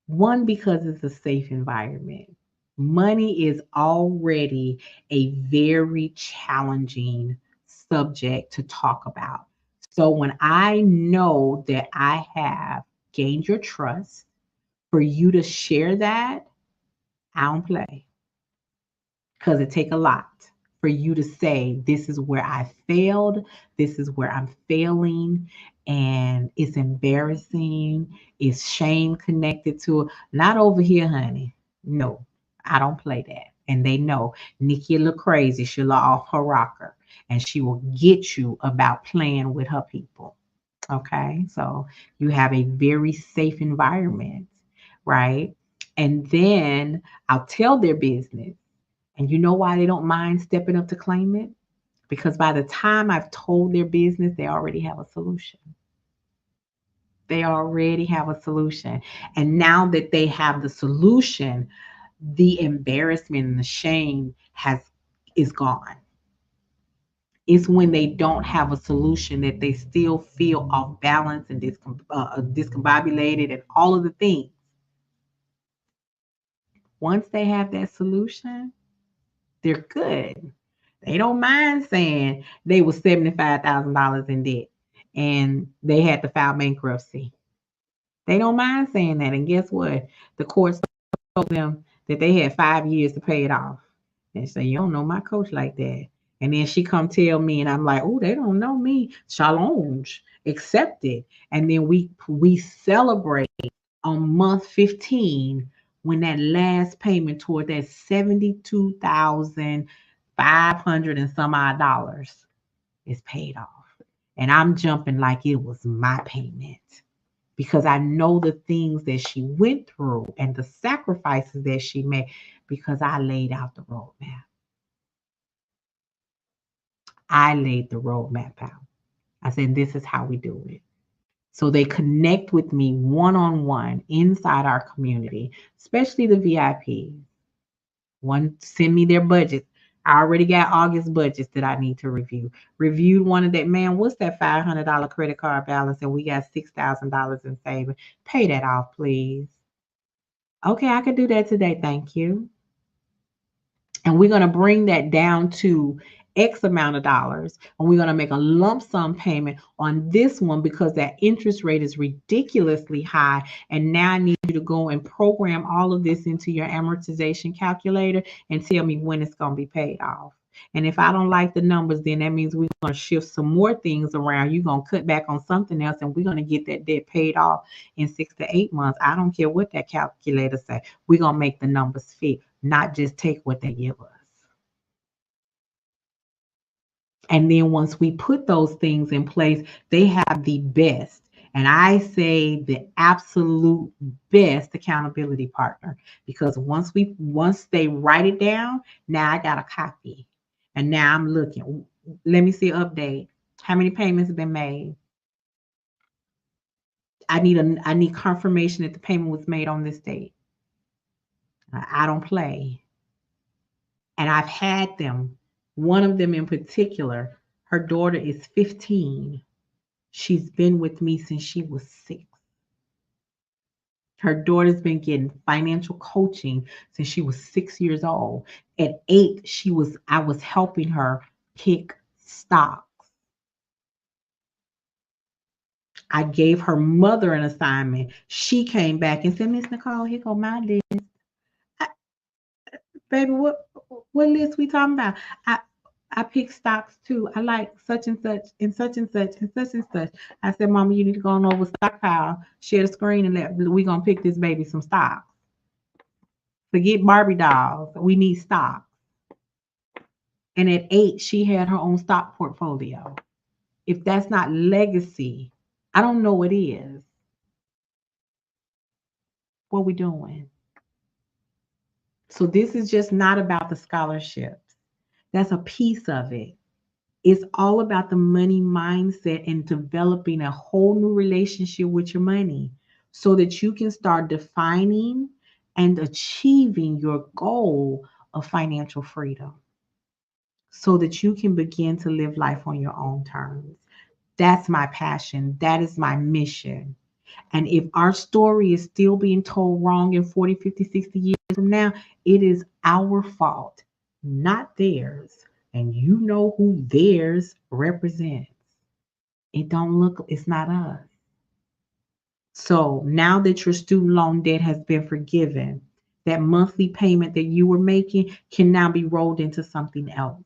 One, because it's a safe environment. Money is already a very challenging subject to talk about. So when I know that I have gained your trust for you to share that, I don't play because it take a lot for you to say, this is where I failed, this is where I'm failing, and it's embarrassing, it's shame connected to it. Not over here, honey. No, I don't play that. And they know Nikki look crazy. She'll off her rocker and she will get you about playing with her people. Okay, so you have a very safe environment, right? And then I'll tell their business. And you know why they don't mind stepping up to claim it? Because by the time I've told their business, they already have a solution. They already have a solution. And now that they have the solution, the embarrassment and the shame is gone. It's when they don't have a solution that they still feel off balance and discombobulated and all of the things. Once they have that solution, they're good. They don't mind saying they was $75,000 in debt and they had to file bankruptcy. They don't mind saying that. And guess what? The courts told them that they had 5 years to pay it off. And say, you don't know my coach like that. And then she come tell me, and I'm like, oh, they don't know me. Challenge, accept it. And then we celebrate on month 15 when that last payment toward that 72,500 and some odd dollars is paid off. And I'm jumping like it was my payment because I know the things that she went through and the sacrifices that she made because I laid out the roadmap. I laid the roadmap out. I said, this is how we do it. So they connect with me one-on-one inside our community, especially the VIPs. One, send me their budget. I already got August budgets that I need to review. Reviewed one of that, man, what's that $500 credit card balance? And we got $6,000 in savings. Pay that off, please. Okay, I could do that today. Thank you. And we're going to bring that down to X amount of dollars. And we're going to make a lump sum payment on this one because that interest rate is ridiculously high. And now I need you to go and program all of this into your amortization calculator and tell me when it's going to be paid off. And if I don't like the numbers, then that means we're going to shift some more things around. You're going to cut back on something else, and we're going to get that debt paid off in 6 to 8 months. I don't care what that calculator say. We're going to make the numbers fit, not just take what they give us. And then once we put those things in place, they have the best, and I say the absolute best accountability partner. Because once they write it down, now I got a copy. And now I'm looking. Let me see update. How many payments have been made? I need confirmation that the payment was made on this date. I don't play. And I've had them, one of them in particular, her daughter is 15. She's been with me since she was 6. Her daughter's been getting financial coaching since she was 6 years old. At 8, I was helping her pick stocks. I gave her mother an assignment. She came back and said, Miss Nicole, here go my list. Baby, what list we talking about? I pick stocks too. I like such and such and such and such and such and such. I said, Mama, you need to go on over stockpile, share the screen, and we're gonna pick this baby some stocks. Forget Barbie dolls. We need stocks. And at 8, she had her own stock portfolio. If that's not legacy, I don't know what is. What we doing? So this is just not about the scholarships. That's a piece of it. It's all about the money mindset and developing a whole new relationship with your money so that you can start defining and achieving your goal of financial freedom so that you can begin to live life on your own terms. That's my passion. That is my mission. And if our story is still being told wrong in 40, 50, 60 years from now, it is our fault, not theirs. And you know who theirs represents. It's not us. So now that your student loan debt has been forgiven, that monthly payment that you were making can now be rolled into something else.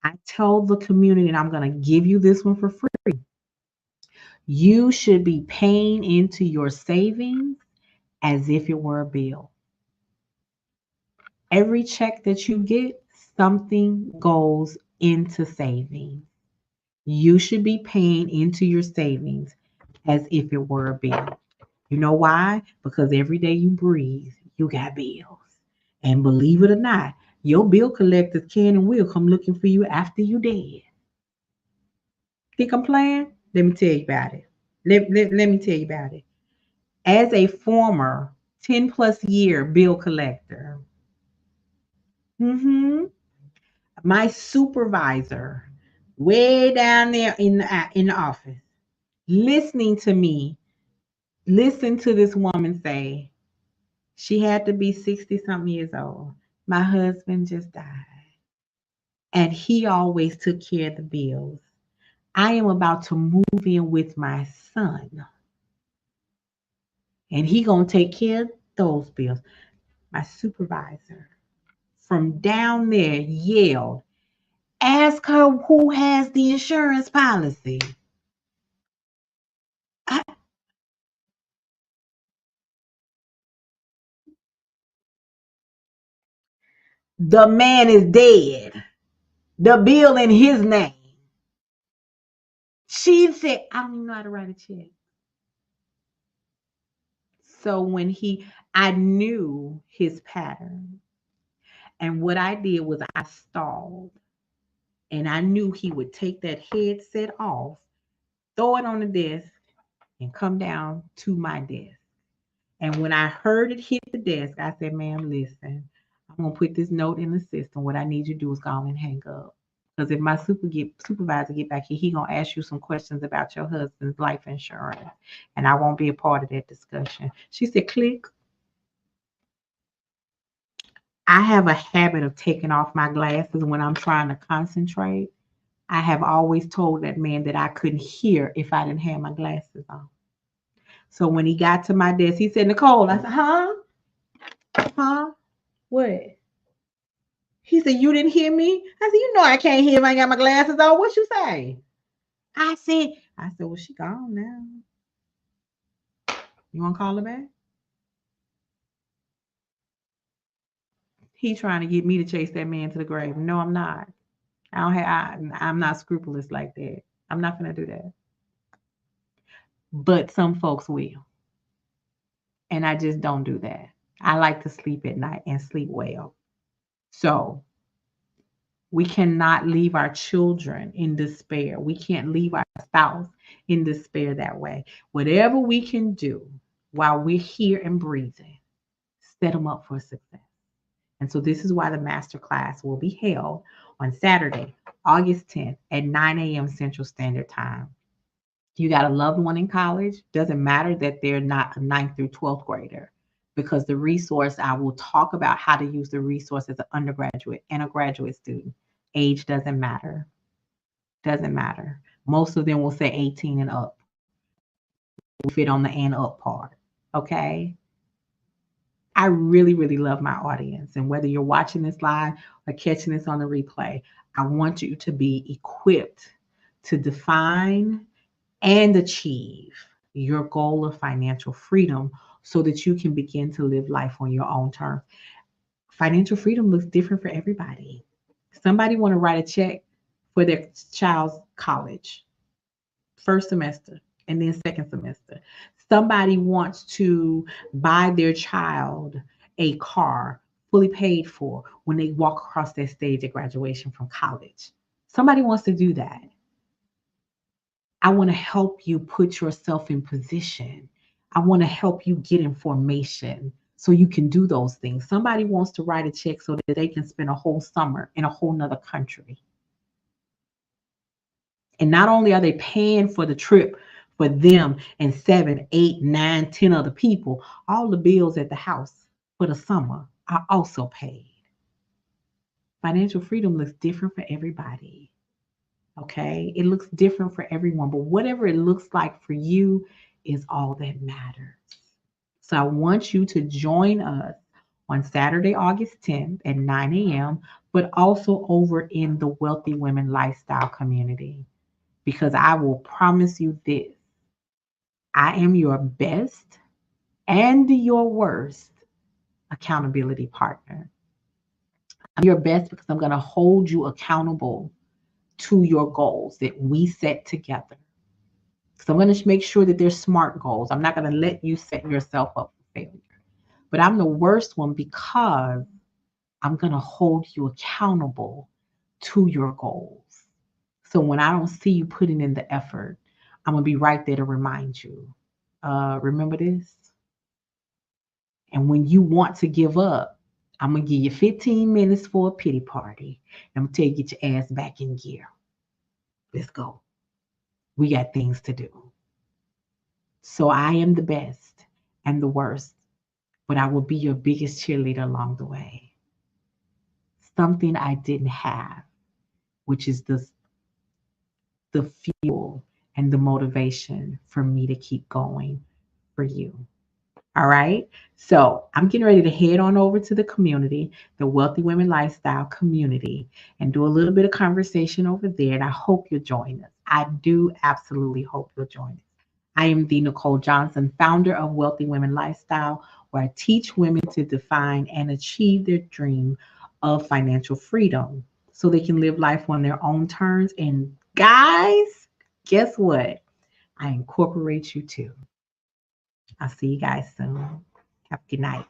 I tell the community, and I'm going to give you this one for free. You should be paying into your savings as if it were a bill. Every check that you get, something goes into savings. You should be paying into your savings as if it were a bill. You know why? Because every day you breathe, you got bills. And believe it or not, your bill collectors can and will come looking for you after you dead. Think I'm playing? Let me tell you about it. Let me tell you about it. As a former 10 plus year bill collector, mhm, my supervisor, way down there in the office, listening to me, listen to this woman say she had to be 60 something years old. My husband just died, and he always took care of the bills. I am about to move in with my son, and he gonna take care of those bills. My supervisor from down there yelled, "Ask her who has the insurance policy." I, the man is dead. The bill in his name. She said, "I don't even know how to write a check." So I knew his pattern. And what I did was I stalled. And I knew he would take that headset off, throw it on the desk, and come down to my desk. And when I heard it hit the desk, I said, "Ma'am, listen, I'm going to put this note in the system. What I need you to do is go and hang up. Because if my supervisor get back here, he going to ask you some questions about your husband's life insurance. And I won't be a part of that discussion." She said, "Click." I have a habit of taking off my glasses when I'm trying to concentrate. I have always told that man that I couldn't hear if I didn't have my glasses on. So when he got to my desk, he said, "Nicole," I said, "Huh? Huh? What?" He said, "You didn't hear me?" I said, "You know I can't hear if I ain't got my glasses on. What you say?" I said, "Well, she gone now. You want to call her back?" He trying to get me to chase that man to the grave. No, I'm not. I'm not scrupulous like that. I'm not gonna do that. But some folks will. And I just don't do that. I like to sleep at night and sleep well. So we cannot leave our children in despair. We can't leave our spouse in despair that way. Whatever we can do while we're here and breathing, set them up for success. And so this is why the masterclass will be held on Saturday, August 10th at 9 a.m. Central Standard Time. You got a loved one in college, doesn't matter that they're not a ninth through 12th grader, because the resource, I will talk about how to use the resource as an undergraduate and a graduate student. Age doesn't matter. Doesn't matter. Most of them will say 18 and up. We fit on the and up part. Okay. I really, really love my audience. And whether you're watching this live or catching this on the replay, I want you to be equipped to define and achieve your goal of financial freedom so that you can begin to live life on your own terms. Financial freedom looks different for everybody. Somebody want to write a check for their child's college, first semester, and then second semester. Somebody wants to buy their child a car fully paid for when they walk across that stage at graduation from college. Somebody wants to do that. I want to help you put yourself in position. I want to help you get information so you can do those things. Somebody wants to write a check so that they can spend a whole summer in a whole nother country. And not only are they paying for the trip for them and 7, 8, 9, 10 other people, all the bills at the house for the summer are also paid. Financial freedom looks different for everybody. Okay. It looks different for everyone, but whatever it looks like for you is all that matters. So I want you to join us on Saturday, August 10th at 9 a.m., but also over in the Wealthy Women Lifestyle community. Because I will promise you this, I am your best and your worst accountability partner. I'm your best because I'm going to hold you accountable to your goals that we set together. So I'm going to make sure that they're smart goals. I'm not going to let you set yourself up for failure. But I'm the worst one because I'm going to hold you accountable to your goals. So when I don't see you putting in the effort, I'm going to be right there to remind you. Remember this? And when you want to give up, I'm going to give you 15 minutes for a pity party. I'm going to tell you, get your ass back in gear. Let's go. We got things to do. So I am the best and the worst, but I will be your biggest cheerleader along the way. Something I didn't have, which is the fuel and the motivation for me to keep going for you. All right. So I'm getting ready to head on over to the community, the Wealthy Women Lifestyle community, and do a little bit of conversation over there. And I hope you'll join us. I do absolutely hope you'll join us. I am the Nicole Johnson, founder of Wealthy Women Lifestyle, where I teach women to define and achieve their dream of financial freedom so they can live life on their own terms. And guys, guess what? I incorporate you too. I'll see you guys soon. Have a good night.